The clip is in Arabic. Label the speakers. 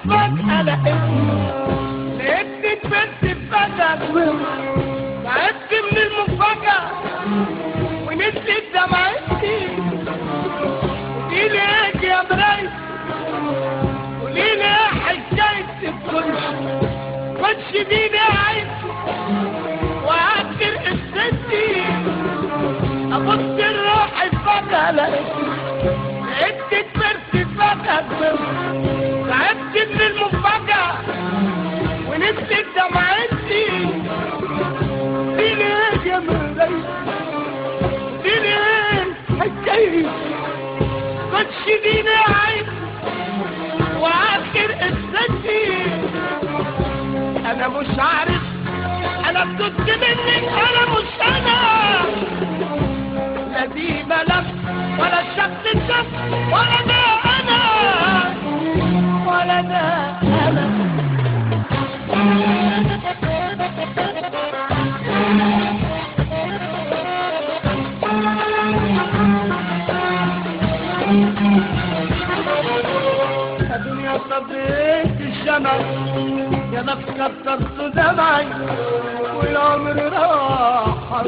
Speaker 1: فجأة لقيتني كبرت فجأة، تعبت من المفاجأة ونسيت دمعتي. قوليلي ايه يا مرايتي، قوليلي ايه حكايتي، كنتش بيني عايزة وأكل قصتي. أبص لروحي فجأة لقيتني كبرت فجأة، تعبت من المفاجأة ونسيت دمعتي. قوليلي ايه يا مرايتي، قوليلي ايه حكايتي، كنتش بيني عايزة وآخر قصتي. أنا مش عارف أنا كنت منك، أنا مش أنا، لا دي ملف ولا الشكل شف ولا ده أنا، ولا ده أنا. يا دنيا صبيت الشمع، يا نفس كترت دمعي والعمر راح.